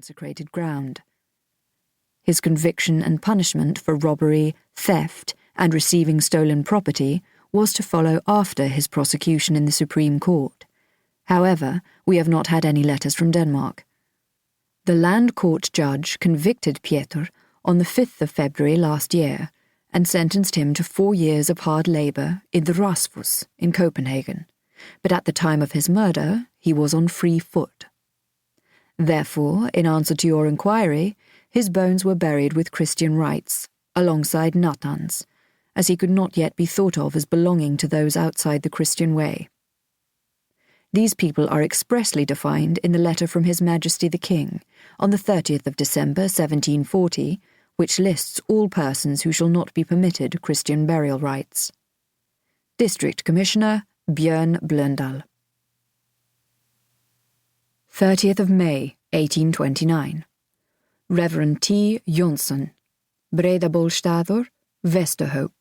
consecrated ground. His conviction and punishment for robbery, theft, and receiving stolen property was to follow after his prosecution in the Supreme Court. However, we have not had any letters from Denmark. The Land Court judge convicted Pieter on the 5th of February last year and sentenced him to 4 years of hard labour in the Rasmus in Copenhagen, but at the time of his murder he was on free foot. Therefore, in answer to your inquiry, his bones were buried with Christian rites, alongside Nathan's, as he could not yet be thought of as belonging to those outside the Christian way. These people are expressly defined in the letter from His Majesty the King on the 30th of December 1740, which lists all persons who shall not be permitted Christian burial rites. District Commissioner Björn Blöndal. 30th of May, 1829. Reverend T. Jónsson, Bredabolstaður, Vesterhope.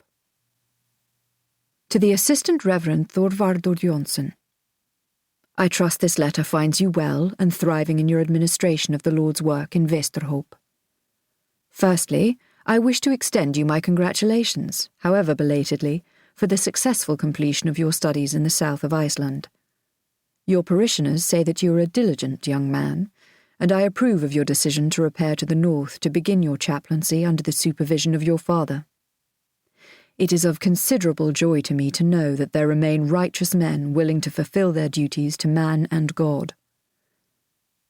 To the Assistant Reverend Thorvardur Jónsson. I trust this letter finds you well and thriving in your administration of the Lord's work in Vesterhope. Firstly, I wish to extend you my congratulations, however belatedly, for the successful completion of your studies in the south of Iceland. Your parishioners say that you are a diligent young man, and I approve of your decision to repair to the north to begin your chaplaincy under the supervision of your father. It is of considerable joy to me to know that there remain righteous men willing to fulfill their duties to man and God.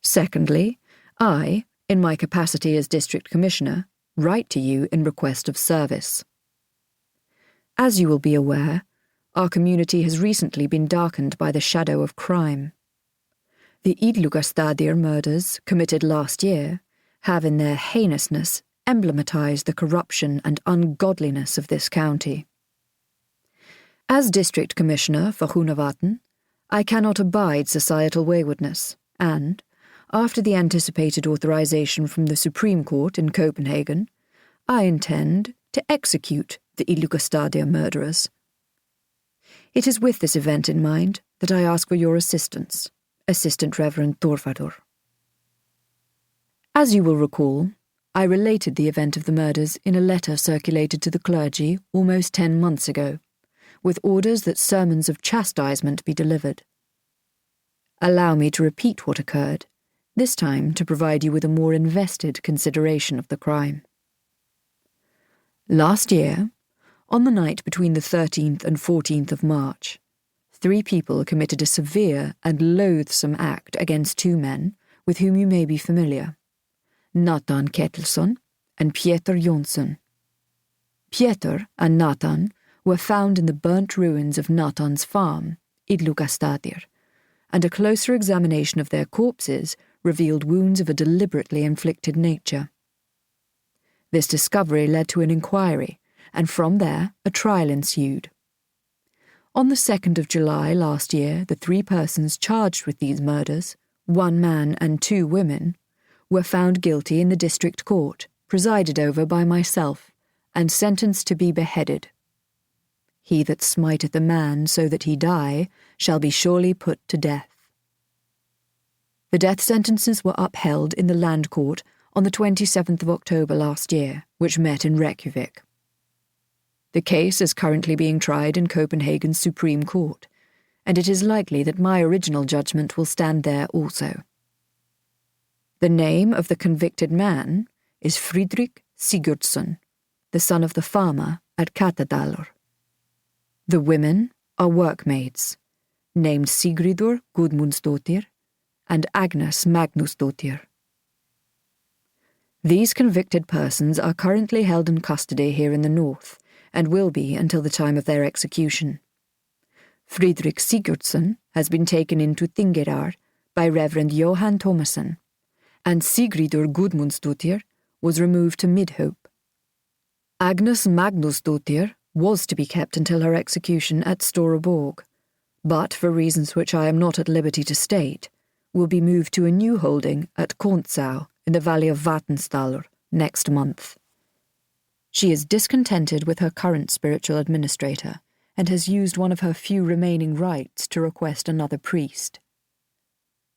Secondly, I, in my capacity as District Commissioner, write to you in request of service. As you will be aware, our community has recently been darkened by the shadow of crime. The Idlugastadir murders, committed last year, have in their heinousness emblematized the corruption and ungodliness of this county. As District Commissioner for Hunavaten, I cannot abide societal waywardness, and, after the anticipated authorization from the Supreme Court in Copenhagen, I intend to execute the Idlugastadir murderers. It is with this event in mind that I ask for your assistance, Assistant Reverend Thorvardur. As you will recall, I related the event of the murders in a letter circulated to the clergy almost 10 months ago, with orders that sermons of chastisement be delivered. Allow me to repeat what occurred, this time to provide you with a more invested consideration of the crime. Last year, on the night between the 13th and 14th of March, 3 people committed a severe and loathsome act against 2 men with whom you may be familiar, Nathan Ketilsson and Pieter Jónsson. Pieter and Nathan were found in the burnt ruins of Nathan's farm, Idlugastadir, and a closer examination of their corpses revealed wounds of a deliberately inflicted nature. This discovery led to an inquiry, and from there a trial ensued. On the 2nd of July last year, the 3 persons charged with these murders, 1 man and 2 women, were found guilty in the district court, presided over by myself, and sentenced to be beheaded. He that smiteth a man so that he die shall be surely put to death. The death sentences were upheld in the Land Court on the 27th of October last year, which met in Reykjavik. The case is currently being tried in Copenhagen's Supreme Court, and it is likely that my original judgment will stand there also. The name of the convicted man is Friedrich Sigurdsson, the son of the farmer at Katadalur. The women are workmaids, named Sigridur Gudmundsdóttir and Agnes Magnúsdóttir. These convicted persons are currently held in custody here in the north, and will be until the time of their execution. Friedrich Sigurdsson has been taken into Þingeyrar by Reverend Johan Thomason, and Sigridur Gudmundsdóttir was removed to Midhope. Agnes Magnúsdóttir was to be kept until her execution at Storeborg, but for reasons which I am not at liberty to state, will be moved to a new holding at Kontsau in the valley of Vatnsdalur next month. She is discontented with her current spiritual administrator and has used one of her few remaining rights to request another priest.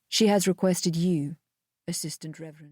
She has requested you, Assistant Reverend.